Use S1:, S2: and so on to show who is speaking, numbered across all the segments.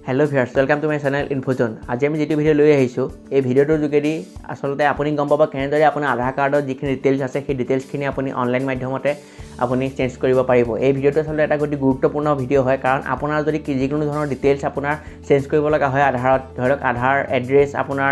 S1: Hello viewers, welcome to my channel Infozone. আজি আমি যেটো ভিডিও লৈ আহিছো এই ভিডিওটোৰ যোগেদি আসলতে আপুনি গম পাব কেনেদৰে আপোনাৰ আধাৰ কাৰ্ডৰ যিখিনি ডিটেইলছ আছে সেই ডিটেইলছখিনি আপুনি অনলাইন মাধ্যমতে আপুনি চেঞ্জ কৰিব পাৰিব। এই ভিডিওটো আসলতে এটা গতি গুৰুত্বপূৰ্ণ ভিডিও হয় কাৰণ আপোনাৰ যদি যিকোনো ধৰণৰ ডিটেইলছ আপোনাৰ চেঞ্জ কৰিব লগা হয় আধাৰত ধৰক আধাৰ এড্ৰেছ আপোনাৰ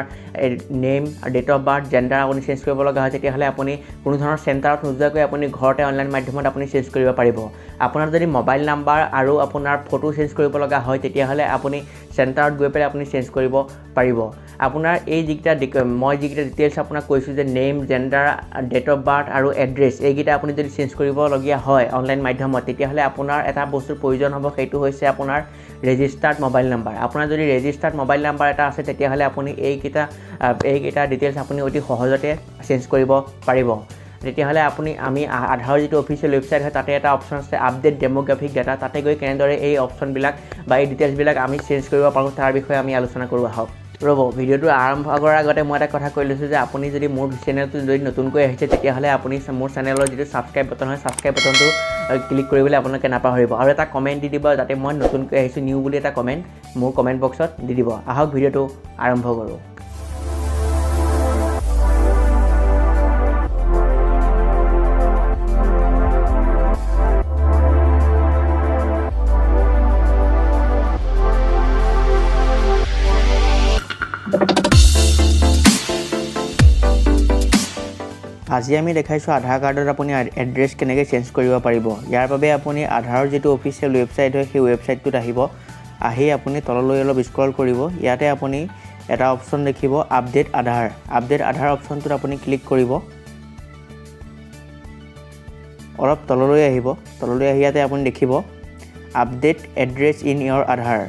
S1: name date of birth gender আপুনি চেঞ্জ কৰিব লগা হয় তেতিয়া হলে আপুনি কোনো ধৰণৰ চেণ্টাৰত নোযোৱাকৈ আপুনি ঘৰতে অনলাইন মাধ্যমত আপুনি চেঞ্জ কৰিব পাৰিব। আপোনাৰ যদি মোবাইল নাম্বাৰ আৰু আপোনাৰ ফটো চেঞ্জ কৰিব লগা হয় তেতিয়া হলে আপুনি চেণ্টাৰত গৈ পেলাই আপুনি চেঞ্জ কৰিব পাৰিব। আপোনাৰ এই যিকেইটা মই যিকেইটা ডিটেইলছ আপোনাক কৈছোঁ যে name gender date of birth আৰু এড্ৰেছ এইকেইটা আপুনি যদি চেঞ্জ কৰিবলগীয়া হয় অনলাইন মাধ্যমত তেতিয়াহ'লে আপোনাৰ এটা বস্তুৰ প্ৰয়োজন হ'ব সেইটো হৈছে আপোনাৰ ৰেজিষ্টাৰ্ড মোবাইল নাম্বাৰ। আপোনাৰ যদি ৰেজিষ্টাৰ্ড মোবাইল নাম্বাৰ এটা আছে তেতিয়াহ'লে আপুনি এইকেইটা ডিটেইলছ আপুনি অতি সহজতে চেঞ্জ কৰিব পাৰিব। তেতিয়াহ'লে আমি আধাৰৰ যিটো অফিচিয়েল ৱেবছাইট হয় তাতে এটা অপশ্যন আছে আপডেট ডেমোগ্ৰাফিক ডাটা তাতে গৈ কেনেদৰে এই অপশ্যনবিলাক বা এই ডিটেইলছবিলাক আমি চেঞ্জ কৰিব পাৰোঁ তাৰ বিষয়ে আমি আলোচনা কৰোঁ আহক। ৰ'ব ভিডিওটো আৰম্ভ কৰাৰ আগতে মই এটা কথা কৈ লৈছোঁ যে আপুনি যদি মোৰ চেনেলটো যদি নতুনকৈ আহিছে তেতিয়াহ'লে আপুনি মোৰ চেনেলৰ যিটো ছাবস্ক্ৰাইব বাটন হয় ছাবস্ক্ৰাইব বাটনটো ক্লিক কৰিবলৈ আপোনালোকে নাপাহৰিব আৰু এটা কমেণ্ট দি দিব যাতে মই নতুনকৈ আহিছোঁ নিউ বুলি এটা কমেণ্ট মোৰ কমেণ্ট বক্সত দি দিব। আহক ভিডিওটো আৰম্ভ কৰোঁ। আজি আমি দেখাইছোঁ আধাৰ কাৰ্ডত আপুনি এড্ৰেছ কেনেকৈ চেঞ্জ কৰিব পাৰিব। ইয়াৰ বাবে আপুনি আধাৰৰ যিটো অফিচিয়েল ৱেবছাইট হয় সেই ৱেবছাইটটোত আহি আপুনি তললৈ অলপ স্ক্ৰল কৰিব। ইয়াতে আপুনি এটা অপশ্যন দেখিব আপডেট আধাৰ অপশ্যনটোত আপুনি ক্লিক কৰিব। অলপ তললৈ আহিব, তললৈ আহি ইয়াতে আপুনি দেখিব update address in your Aadhaar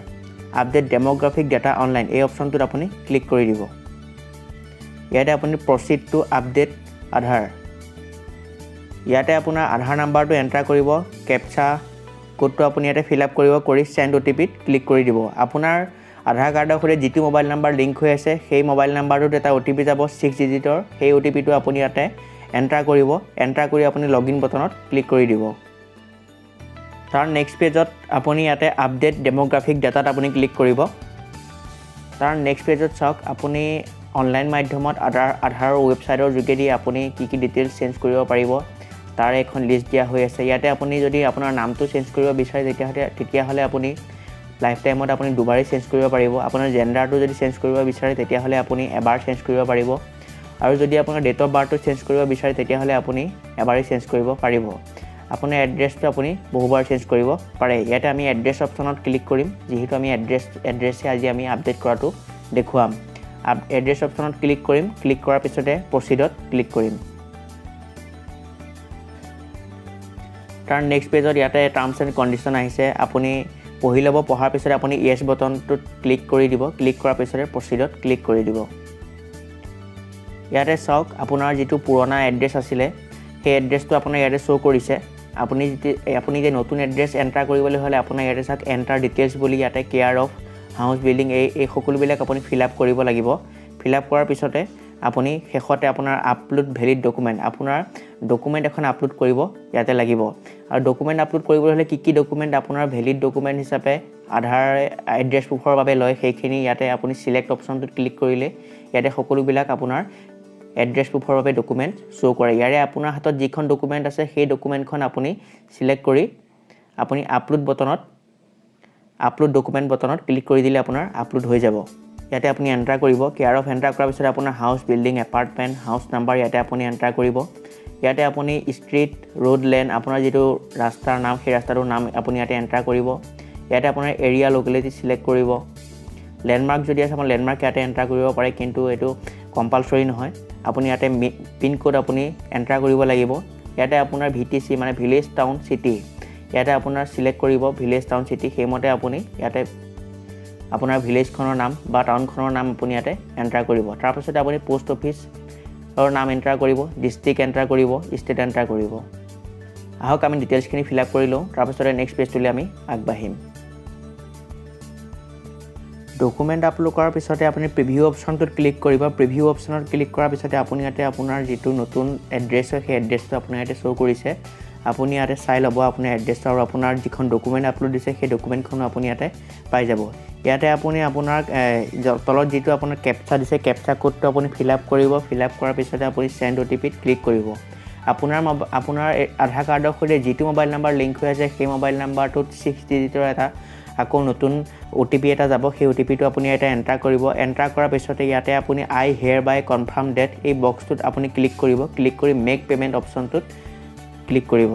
S1: update demographic data online এই অপশ্যনটোত আপুনি ক্লিক কৰি দিব। ইয়াতে আপুনি প্ৰচিড টু আপডেট আধাৰ ইয়াতে আপোনাৰ আধাৰ নাম্বাৰটো এণ্টাৰ কৰিব, কেপচা কোডটো আপুনি ইয়াতে ফিল আপ কৰিব কৰি চেণ্ড OTPত ক্লিক কৰি দিব। আপোনাৰ আধাৰ কাৰ্ডৰ সৈতে যিটো মোবাইল নাম্বাৰ লিংক হৈ আছে সেই মোবাইল নাম্বাৰটোত এটা OTP যাব 6 ডিজিটৰ। সেই OTPটো আপুনি ইয়াতে এণ্টাৰ কৰিব, এণ্টাৰ কৰি আপুনি লগইন বটনত ক্লিক কৰি দিব। তাৰ নেক্সট পেজত আপুনি ইয়াতে আপডেট ডেমোগ্ৰাফিক ডাটাত আপুনি ক্লিক কৰিব। তাৰ নেক্সট পেজত চাওক আপুনি অনলাইন মাধ্যমত আধাৰৰ ৱেবছাইটৰ যোগেদি আপুনি কি ডিটেইলছ চেঞ্জ কৰিব পাৰিব তাৰ এখন লিষ্ট দিয়া হৈ আছে। ইয়াতে আপুনি যদি আপোনাৰ নামটো চেঞ্জ কৰিব বিচাৰে তেতিয়াহ'লে আপুনি লাইফ টাইমত আপুনি দুবাৰেই চেঞ্জ কৰিব পাৰিব। আপোনাৰ জেন্ডাৰটো যদি চেঞ্জ কৰিব বিচাৰে তেতিয়াহ'লে আপুনি এবাৰ চেঞ্জ কৰিব পাৰিব আৰু যদি আপোনাৰ ডেট অফ বাৰ্থটো চেঞ্জ কৰিব বিচাৰে তেতিয়াহ'লে আপুনি এবাৰেই চেঞ্জ কৰিব পাৰিব। আপোনাৰ এড্ৰেছটো আপুনি বহুবাৰ চেঞ্জ কৰিব পাৰে। ইয়াতে আমি এড্ৰেছ অপশ্যনত ক্লিক কৰিম যিহেতু আমি এড্ৰেছে আজি আমি আপডেট কৰাটো দেখুৱাম। এড্ৰেছ অপশ্যনত ক্লিক কৰিম, ক্লিক কৰাৰ পিছতে প্ৰচিডত ক্লিক কৰিম। তাৰ নেক্সট পেজত ইয়াতে টাৰ্মছ এণ্ড কণ্ডিশ্যন আহিছে আপুনি পঢ়ি ল'ব। পঢ়াৰ পিছতে আপুনি য়েছ বটনটোত ক্লিক কৰি দিব, ক্লিক কৰাৰ পিছতে প্ৰচিডত ক্লিক কৰি দিব। ইয়াতে চাওক আপোনাৰ যিটো পুৰণা এড্ৰেছ আছিলে সেই এড্ৰেছটো আপোনাৰ ইয়াতে শ্ব' কৰিছে। আপুনি যে নতুন এড্ৰেছ এণ্টাৰ কৰিবলৈ হ'লে আপোনাৰ ইয়াতে চাওক এণ্টাৰ ডিটেইলছ বুলি ইয়াতে কেয়াৰ অফ হাউচ বিল্ডিং এই সকলোবিলাক আপুনি ফিল আপ কৰিব লাগিব। ফিল আপ কৰাৰ পিছতে আপুনি শেষতে আপোনাৰ আপলোড ভেলিড ডকুমেণ্ট আপোনাৰ ডকুমেণ্ট এখন আপলোড কৰিব ইয়াতে লাগিব। আৰু ডকুমেণ্ট আপলোড কৰিবলৈ হ'লে কি ডকুমেণ্ট আপোনাৰ ভেলিড ডকুমেণ্ট হিচাপে আধাৰ এড্ৰেছ প্ৰুফৰ বাবে লয় সেইখিনি ইয়াতে আপুনি চিলেক্ট অপশ্যনটোত ক্লিক কৰিলে ইয়াতে সকলোবিলাক আপোনাৰ এড্ৰেছ প্ৰুফৰ বাবে ডকুমেণ্ট শ্ব' কৰে। ইয়াৰে আপোনাৰ হাতত যিখন ডকুমেণ্ট আছে সেই ডকুমেণ্টখন আপুনি চিলেক্ট কৰি আপুনি আপলোড ডকুমেণ্ট বটনত ক্লিক কৰি দিলে আপোনাৰ আপলোড হৈ যাব। ইয়াতে আপুনি এণ্টাৰ কৰিব, কেয়াৰ অফ এণ্টাৰ কৰাৰ পিছত আপোনাৰ house building apartment house number ইয়াতে আপুনি এণ্টাৰ কৰিব। ইয়াতে আপুনি ষ্ট্ৰীট ৰোড লেণ্ড আপোনাৰ যিটো ৰাস্তাৰ নাম সেই ৰাস্তাটোৰ নাম আপুনি ইয়াতে এণ্টাৰ কৰিব। ইয়াতে আপোনাৰ এৰিয়া লোকেলিটি চিলেক্ট কৰিব। লেণ্ডমাৰ্ক যদি আছে আপুনি লেণ্ডমাৰ্ক ইয়াতে এণ্টাৰ কৰিব পাৰে কিন্তু এইটো কম্পালচৰি নহয়। আপুনি ইয়াতে পিন কোড আপুনি এণ্টাৰ কৰিব লাগিব। ইয়াতে আপোনাৰ VTC মানে ভিলেজ টাউন চিটি ইয়াতে আপোনাৰ চিলেক্ট কৰিব ভিলেজ টাউন চিটি সেইমতে আপুনি ইয়াতে আপোনাৰ ভিলেজখনৰ নাম বা টাউনখনৰ নাম আপুনি ইয়াতে এণ্টাৰ কৰিব। তাৰপিছতে আপুনি পোষ্ট অফিচৰ নাম এণ্টাৰ কৰিব, ডিষ্ট্ৰিক্ট এণ্টাৰ কৰিব, ষ্টেট এণ্টাৰ কৰিব। আহক আমি ডিটেইলছখিনি ফিল আপ কৰি লওঁ তাৰপিছতে নেক্সট পেজটোলৈ আমি আগবাঢ়িম। ডকুমেণ্ট আপলোড কৰাৰ পিছতে আপুনি প্ৰিভিউ অপশ্যনটোত ক্লিক কৰিব। প্ৰিভিউ অপশ্যনত ক্লিক কৰাৰ পিছতে আপুনি ইয়াতে আপোনাৰ যিটো নতুন এড্ৰেছ হয় সেই এড্ৰেছটো আপোনাৰ ইয়াতে শ্ব' কৰিছে। আপুনি ইয়াতে চাই ল'ব আপোনাৰ এড্ৰেছটো আৰু আপোনাৰ যিখন ডকুমেণ্ট আপলোড দিছে সেই ডকুমেণ্টখনো আপুনি ইয়াতে পাই যাব। ইয়াতে আপুনি আপোনাৰ তলত যিটো আপোনাৰ কেপচা দিছে কেপচা কোডটো আপুনি ফিল আপ কৰিব ফিল আপ কৰাৰ পিছতে আপুনি সেন্ড OTPত ক্লিক কৰিব আপোনাৰ আধাৰ কাৰ্ডৰ সৈতে যিটো মোবাইল নাম্বাৰ লিংক হৈ আছে সেই মোবাইল নাম্বাৰটোত 6 ডিজিটৰ এটা আকৌ নতুন OTP এটা যাব সেই OTPটো আপুনি এটা এন্টাৰ কৰিব এন্টাৰ কৰাৰ পিছতে ইয়াতে আপুনি আই হিয়াৰ বাই কনফাৰ্ম ডেট এই বক্সটোত আপুনি ক্লিক কৰিব ক্লিক কৰি মেক পেমেন্ট অপচনটোত ক্লিক কৰিব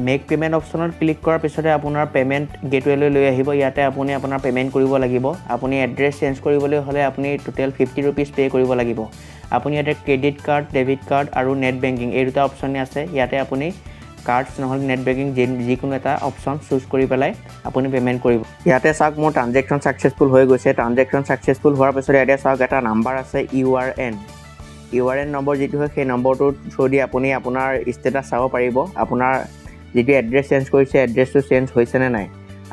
S1: মেক পেমেন্ট অপচনত ক্লিক কৰাৰ পিছতে আপোনাৰ পেমেন্ট গেটৱেলৈ লৈ আহিব ইয়াতে আপুনি আপোনাৰ পেমেন্ট কৰিব লাগিব আপুনি এড্ৰেছ চেঞ্জ কৰিবলৈ হলে আপুনি টোটেল 50 रुपीस পে কৰিব লাগিব আপুনি ইয়াতে ক্ৰেডিট কাৰ্ড ডেবিট কাৰ্ড আৰু নেট বেংকিং এই দুটা অপচন আছে ইয়াতে আপুনি কাৰ্ডছ নহলে নেট বেংকিং যিকোনো এটা অপচন চুজ কৰি পেলাই আপুনি পেমেন্ট কৰিব ইয়াতে চাওক মোৰ ট্ৰানজেকচন সাকসেসফুল হৈ গৈছে ট্ৰানজেকচন সাকসেসফুল হোৱাৰ পিছত ইয়াতে চাওক এটা নাম্বাৰ আছে URN নম্বৰ যেটো হয় সেই নম্বৰটো থ্ৰু দি আপুনি আপোনাৰ ষ্টেটাস চাব পাৰিব আপোনাৰ যেটো এড্ৰেছ চেঞ্জ কৰিছে এড্ৰেছটো চেঞ্জ হৈছে নে নাই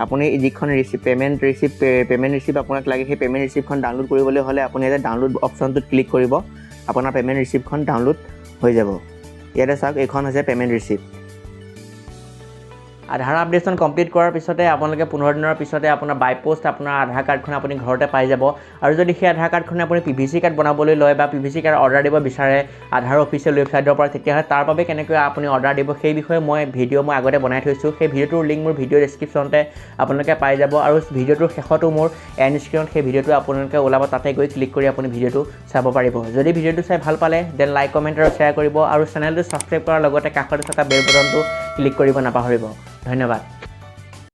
S1: আপুনি যিখন পেমেন্ট ৰিসিভ আপোনাক লাগে সেই পেমেন্ট ৰিসিভখন ডাউনলোড কৰিবলৈ হলে আপুনি এটা ডাউনলোড অপচনটোত ক্লিক কৰিব আপোনাৰ পেমেন্ট ৰিসিভখন ডাউনলোড হৈ যাব ইয়াতে চাওক এখন হৈছে পেমেন্ট ৰিসিভ আধাৰ আপডেটন কমপ্লিট কৰাৰ পিছতে আপোনালোকে 15 দিনৰ পিছতে আপোনাৰ বাই পোষ্ট আপোনাৰ আধাৰ কাৰ্ডখন আপুনি ঘৰতে পাই যাব আৰু যদি সেই আধাৰ কাৰ্ডখন আপুনি PVC কাৰ্ড বনাবলৈ লয় বা PVC কাৰ্ড অৰ্ডাৰ দিব বিচাৰে আধাৰ অফিচিয়েল ৱেবছাইটৰ পৰা তেতিয়া তাৰ বাবে কেনেকৈ আপুনি অৰ্ডাৰ দিব সেই বিষয়ে মই ভিডিঅ' মই আগতে বনাই থৈছো সেই ভিডিঅ'টোৰ লিংক মোৰ ভিডিঅ' ডেসক্ৰিপচনতে আপোনালোকে পাই যাব আৰু ভিডিঅ'টোৰ শেষতো মোৰ এণ্ড স্ক্ৰীনত সেই ভিডিঅ'টো আপোনালোকে ওলাব তাতে গৈ ক্লিক কৰি আপুনি ভিডিঅ'টো চাব পাৰিব যদি ভিডিঅ'টো চাই ভাল পালে দেন লাইক কমেন্ট আৰু শ্বেয়াৰ কৰিব আৰু চেনেলটো সাবস্ক্ৰাইব কৰাৰ লগতে কাষতে থকা বেল বটনটো ক্লিক কৰিব নাপাহৰিব ধন্যবাদ